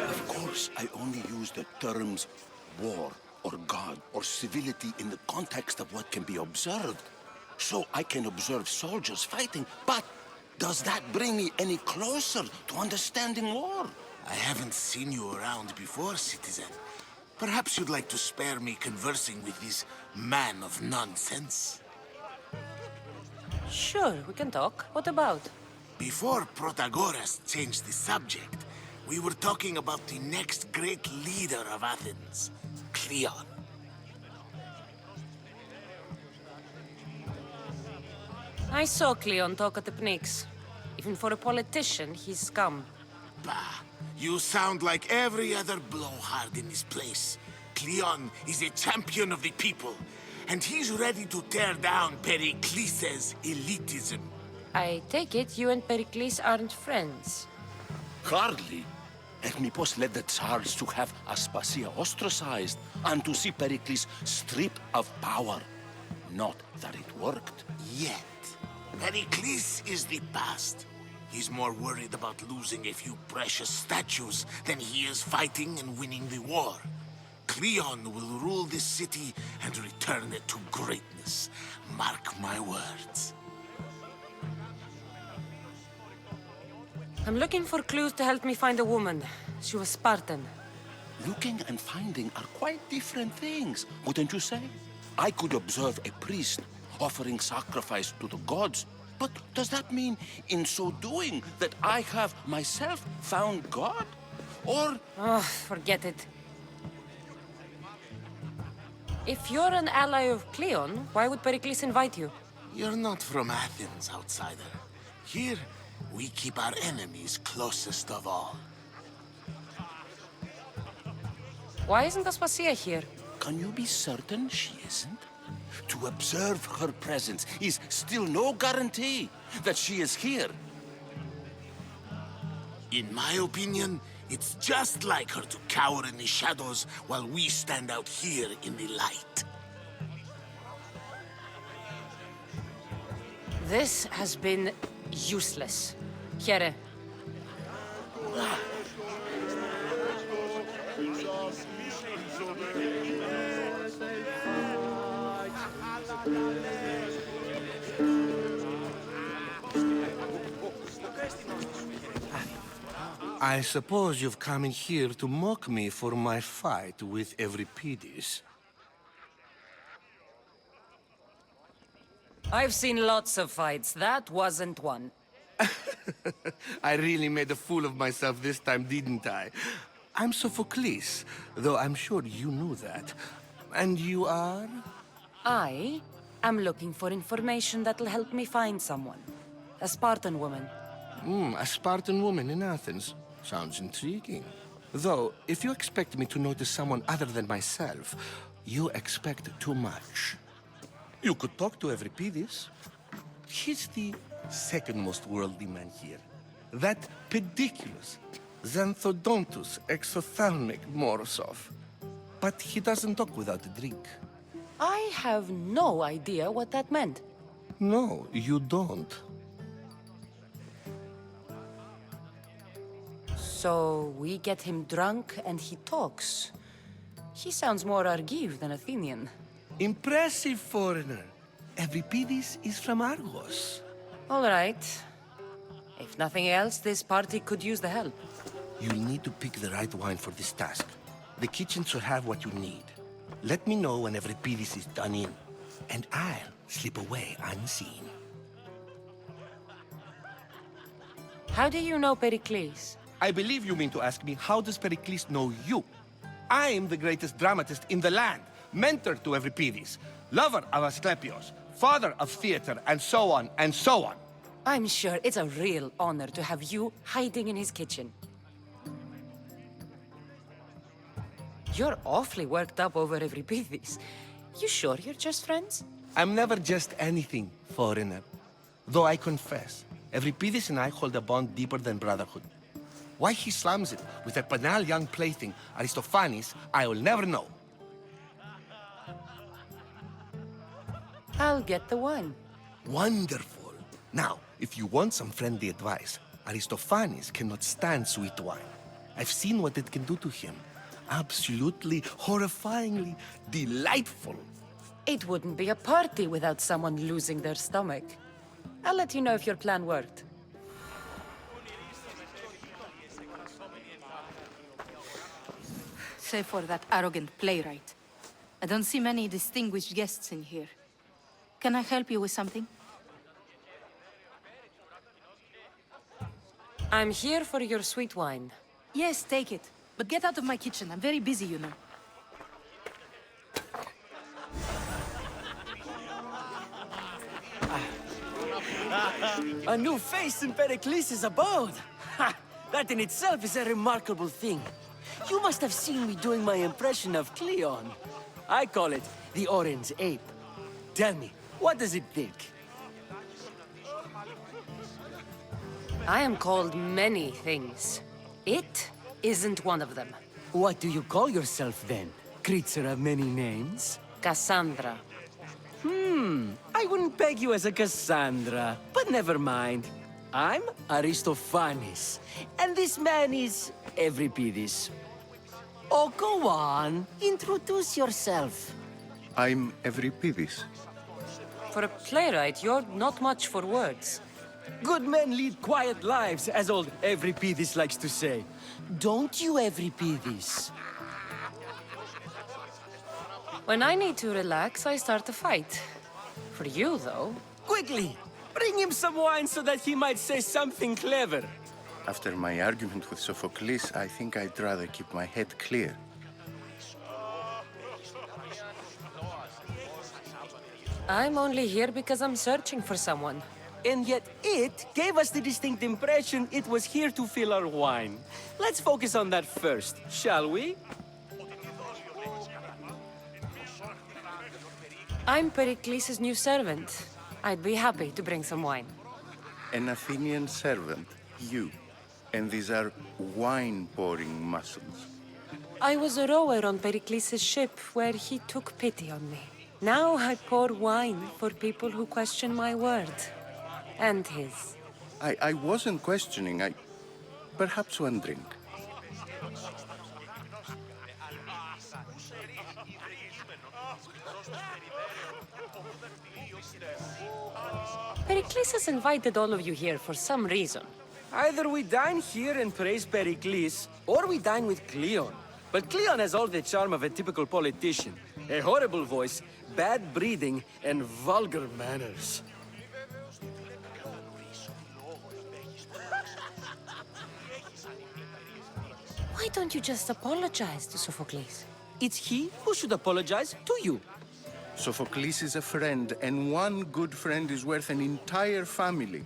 Of course, I only use the terms war or God or civility in the context of what can be observed. So I can observe soldiers fighting, but does that bring me any closer to understanding war? I haven't seen you around before, citizen. Perhaps you'd like to spare me conversing with this man of nonsense? Sure, we can talk. What about? Before Protagoras changed the subject, we were talking about the next great leader of Athens, Cleon. I saw Cleon talk at the Pnyx. Even for a politician, he's scum. Bah, you sound like every other blowhard in this place. Cleon is a champion of the people, and he's ready to tear down Pericles' elitism. I take it you and Pericles aren't friends. Hardly. Ethnippos led the Tsars to have Aspasia ostracized and to see Pericles stripped of power. Not that it worked. Yet, Pericles is the past. He's more worried about losing a few precious statues than he is fighting and winning the war. Cleon will rule this city and return it to greatness. Mark my words. I'm looking for clues to help me find a woman. She was Spartan. Looking and finding are quite different things, wouldn't you say? I could observe a priest offering sacrifice to the gods, but does that mean, in so doing, that I have myself found God? Or... Oh, forget it. If you're an ally of Cleon, why would Pericles invite you? You're not from Athens, outsider. Here, we keep our enemies closest of all. Why isn't Aspasia here? Can you be certain she isn't? To observe her presence is still no guarantee that she is here. In my opinion, it's just like her to cower in the shadows while we stand out here in the light. This has been useless. Here. I suppose you've come in here to mock me for my fight with Euripides. I've seen lots of fights. That wasn't one. I really made a fool of myself this time, didn't I? I'm Sophocles, though I'm sure you knew that. And you are? I am looking for information that'll help me find someone. A Spartan woman. A Spartan woman in Athens. Sounds intriguing. Though, if you expect me to notice someone other than myself, you expect too much. You could talk to Euripides. He's the second most worldly man here. That pediculous, xanthodontus exophthalmic Morosov. But he doesn't talk without a drink. I have no idea what that meant. No, you don't. So we get him drunk and he talks. He sounds more Argive than Athenian. Impressive, foreigner. Euripides is from Argos. All right. If nothing else, this party could use the help. You'll need to pick the right wine for this task. The kitchen should have what you need. Let me know when Euripides is done in, and I'll slip away unseen. How do you know Pericles? I believe you mean to ask me, how does Pericles know you? I'm the greatest dramatist in the land, mentor to Euripides, lover of Asclepios, father of theater, and so on, and so on. I'm sure it's a real honor to have you hiding in his kitchen. You're awfully worked up over Euripides. You sure you're just friends? I'm never just anything, foreigner. Though I confess, Euripides and I hold a bond deeper than brotherhood. Why he slams it with a banal young plaything, Aristophanes, I will never know. I'll get the wine. Wonderful. Now, if you want some friendly advice, Aristophanes cannot stand sweet wine. I've seen what it can do to him. Absolutely, horrifyingly delightful. It wouldn't be a party without someone losing their stomach. I'll let you know if your plan worked. Save for that arrogant playwright. I don't see many distinguished guests in here. Can I help you with something? I'm here for your sweet wine. Yes, take it. But get out of my kitchen. I'm very busy, you know. A new face in Pericles' abode! Ha! That in itself is a remarkable thing. You must have seen me doing my impression of Cleon. I call it the Orange Ape. Tell me, what does it think? I am called many things. It isn't one of them. What do you call yourself then? Creature of many names? Cassandra. I wouldn't peg you as a Cassandra, but never mind. I'm Aristophanes, and this man is Euripides. Oh, go on. Introduce yourself. I'm Euripides. For a playwright, you're not much for words. Good men lead quiet lives, as old Euripides likes to say. Don't you, Euripides? When I need to relax, I start a fight. For you, though... Quickly! Bring him some wine so that he might say something clever. After my argument with Sophocles, I think I'd rather keep my head clear. I'm only here because I'm searching for someone. And yet it gave us the distinct impression it was here to fill our wine. Let's focus on that first, shall we? I'm Pericles' new servant. I'd be happy to bring some wine. An Athenian servant, you. And these are wine-pouring muscles. I was a rower on Pericles' ship where he took pity on me. Now I pour wine for people who question my word. And his. I wasn't questioning, Perhaps one drink. Pericles has invited all of you here for some reason. Either we dine here and praise Pericles, or we dine with Cleon. But Cleon has all the charm of a typical politician. A horrible voice, bad breeding, and vulgar manners. Why don't you just apologize to Sophocles? It's he who should apologize to you. Sophocles is a friend, and one good friend is worth an entire family.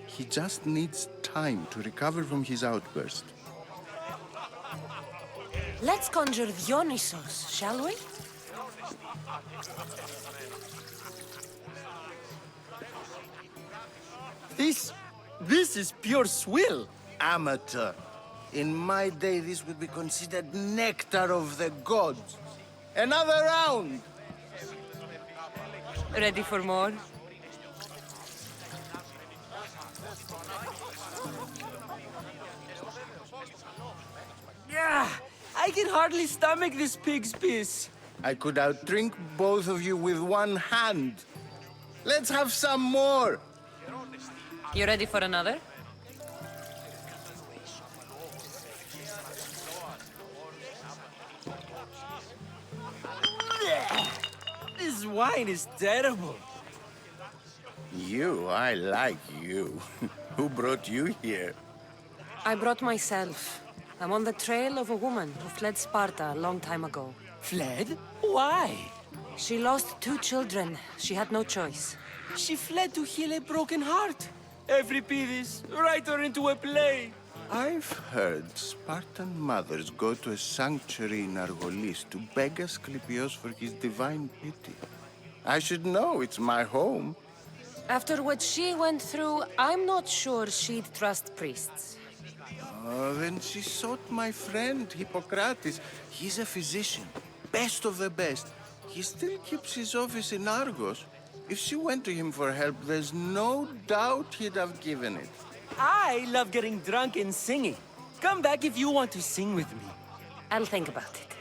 He just needs time to recover from his outburst. Let's conjure Dionysos, shall we? This is pure swill. Amateur. In my day, this would be considered nectar of the gods. Another round! Ready for more? Yeah, I can hardly stomach this pig's piss. I could outdrink both of you with one hand. Let's have some more! You ready for another? This wine is terrible. I like you. Who brought you here? I brought myself. I'm on the trail of a woman who fled Sparta a long time ago. Fled? Why? She lost 2 children. She had no choice. She fled to heal a broken heart. Euripides, write her into a play. I've heard Spartan mothers go to a sanctuary in Argolis to beg Asclepios for his divine pity. I should know, it's my home. After what she went through, I'm not sure she'd trust priests. Oh, then she sought my friend, Hippocrates. He's a physician, best of the best. He still keeps his office in Argos. If she went to him for help, there's no doubt he'd have given it. I love getting drunk and singing. Come back if you want to sing with me. I'll think about it.